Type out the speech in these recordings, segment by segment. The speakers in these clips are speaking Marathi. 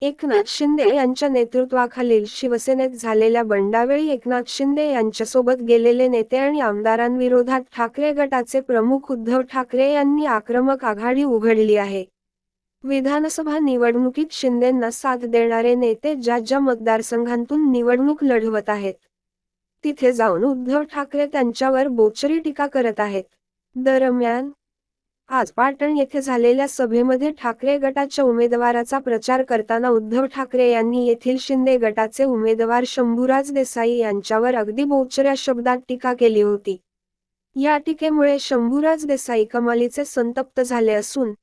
एकनाथ शिंदे यांच्या नेतृत्वाखालील शिवसेनेत झालेल्या बंडावेळी एकनाथ शिंदे यांच्यासोबत गेलेले नेते आणि आमदारांविरोधात ठाकरे गटाचे प्रमुख उद्धव ठाकरे यांनी आक्रमक आघाडी उघडली आहे. विधानसभा निवडणुकीत शिंदेंना साथ देणारे नेते ज्या ज्या मतदारसंघांतून निवडणूक लढवत आहेत, तिथे जाऊन उद्धव ठाकरे त्यांच्यावर बोचरी टीका करत आहेत. दरम्यान, आज पाटण येथे झालेल्या सभेमध्ये ठाकरे गटाच्या उमेदवाराचा प्रचार करताना उद्धव ठाकरे यांनी येथील शिंदे गटाचे उमेदवार शंभूराज देसाई यांच्यावर अगदी बोचऱ्या शब्दात टीका केली होती. या टीकेमुळे शंभूराज देसाई कमालीचे संतप्त झाले असून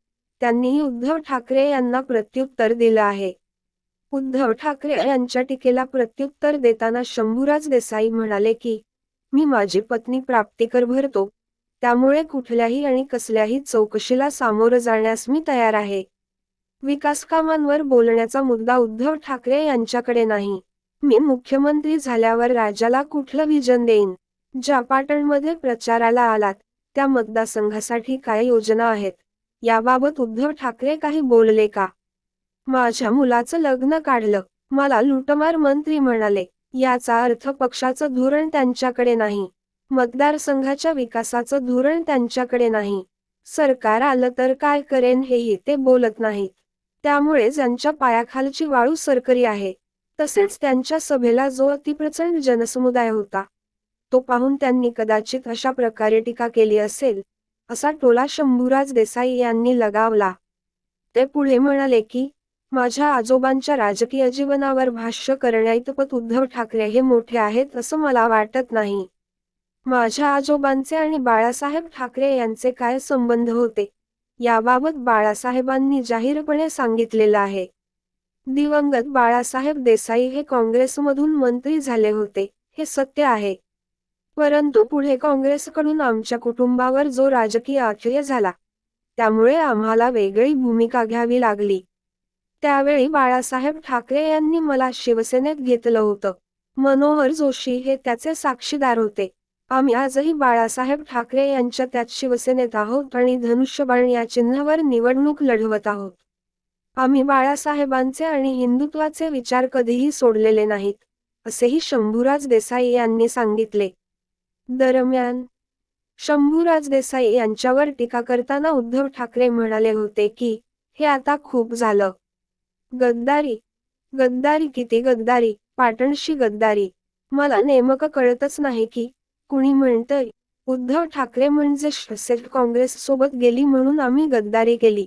त्यांनीही उद्धव ठाकरे यांना प्रत्युत्तर दिलं आहे. उद्धव ठाकरे यांच्या टीकेला प्रत्युत्तर देताना शंभूराज देसाई म्हणाले की, मी माझी पत्नी प्राप्तिकर भरतो, त्यामुळे कुठल्याही आणि कसल्याही चौकशीला सामोरं जाण्यास मी तयार आहे. विकासकामांवर बोलण्याचा मुद्दा उद्धव ठाकरे यांच्याकडे नाही. मी मुख्यमंत्री झाल्यावर राज्याला कुठलं व्हिजन देईन? ज्या पाटणमध्ये प्रचाराला आलात, त्या मतदारसंघासाठी काय योजना आहेत, याबाबत उद्धव ठाकरे काही बोलले का? माझ्या मुलाचं लग्न काढलं, मला लुटमार मंत्री म्हणाले, याचा अर्थ पक्षाचं धोरण त्यांच्याकडे नाही. मतदारसंघाच्या विकासाचं धोरण त्यांच्याकडे नाही. सरकार आलं तर काय करेन हेही ते बोलत नाहीत. त्यामुळे ज्यांच्या पायाखालची वाळू सरकरी आहे. तसेच त्यांच्या सभेला जो अतिप्रचंड जनसमुदाय होता, तो पाहून त्यांनी कदाचित अशा प्रकारे टीका केली असेल, असा टोला शंभूराज देसाई यांनी लगावला. ते पुढे म्हणाले की, माझ्या आजोबांच्या राजकीय जीवनावर भाष्य करण्याइतपत उद्धव ठाकरे हे मोठे आहेत असं मला वाटत नाही. माझ्या आजोबांचे आणि बाळासाहेब ठाकरे यांचे काय संबंध होते, याबाबत बाळासाहेबांनी जाहीरपणे सांगितलेलं आहे. दिवंगत बाळासाहेब देसाई हे काँग्रेसमधून मंत्री झाले होते, हे सत्य आहे. परंतु पुढे काँग्रेसकडून आमच्या कुटुंबावर जो राजकीय आख्याय झाला, त्यामुळे आम्हाला वेगळी भूमिका घ्यावी लागली. त्यावेळी बाळासाहेब ठाकरे यांनी मला शिवसेनेत घेतलं होतं. मनोहर जोशी हे त्याचे साक्षीदार होते. आम्ही आजही बाळासाहेब ठाकरे यांच्या त्याच शिवसेनेत आहोत आणि धनुष्यबाण या चिन्हावर निवडणूक लढवत आहोत. आम्ही बाळासाहेबांचे आणि हिंदुत्वाचे विचार कधीही सोडलेले नाहीत, असेही शंभूराज देसाई यांनी सांगितले. दरम्यान, शंभूराज देसाई यांच्यावर टीका करताना उद्धव ठाकरे म्हणाले होते की, हे आता खूप झालं. गद्दारी, गद्दारी किती गद्दारी, पाटणशी गद्दारी. मला नेमकं कळतच नाही की, कुणी म्हणतंय, उद्धव ठाकरे म्हणजे शिवसेना काँग्रेससोबत गेली म्हणून आम्ही गद्दारी केली.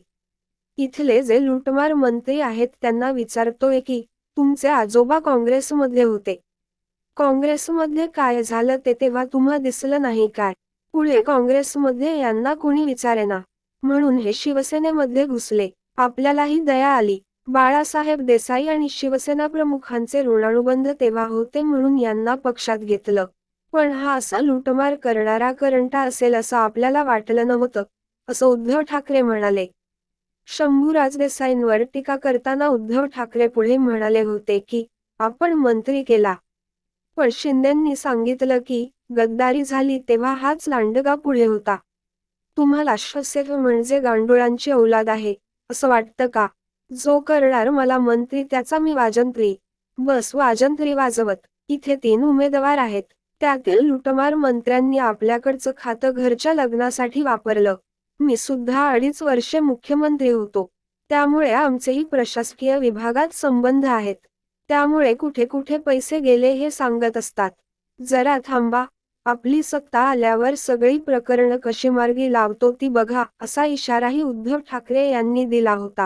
इथले जे लुटमार मंत्री आहेत त्यांना विचारतोय की, तुमचे आजोबा काँग्रेसमध्ये होते. काँग्रेसमध्ये काय झालं ते तेव्हा तुम्हा दिसलं नाही काय? पुढे काँग्रेसमध्ये यांना कुणी विचारेना, म्हणून हे शिवसेनेमध्ये घुसले. आपल्यालाही दया आली. बाळासाहेब देसाई आणि शिवसेना प्रमुखांचे ऋणानुबंध तेव्हा होते म्हणून यांना पक्षात घेतलं. पण हा असा लुटमार करणारा करंटा असेल असं आपल्याला वाटलं नव्हतं, असं उद्धव ठाकरे म्हणाले. शंभूराज देसाईंवर टीका करताना उद्धव ठाकरे पुढे म्हणाले होते की, आपण मंत्री केला. पण शिंदेंनी सांगितलं की, गद्दारी झाली तेव्हा हाच लांडगा पुढे होता. तुम्हाला शिवसेना म्हणजे गांडुळांची औलाद आहे, असं वाटतं का? जो करणार मला मंत्री त्याचा मी वाजंत्री. बस वाजंत्री वाजवत. इथे 3 उमेदवार आहेत. त्यातील लुटमार मंत्र्यांनी आपल्याकडचं खातं घरच्या लग्नासाठी वापरलं. मी सुद्धा 2.5 वर्षे मुख्यमंत्री होतो. त्यामुळे आमचेही प्रशासकीय विभागात संबंध आहेत. त्यामुळे कुठे कुठे पैसे गेले हे सांगत असतात. जरा थांबा, आपली सत्ता आल्यावर सगळी प्रकरणं कशी मार्गी लावतो ती बघा, असा इशाराही उद्धव ठाकरे यांनी दिला होता.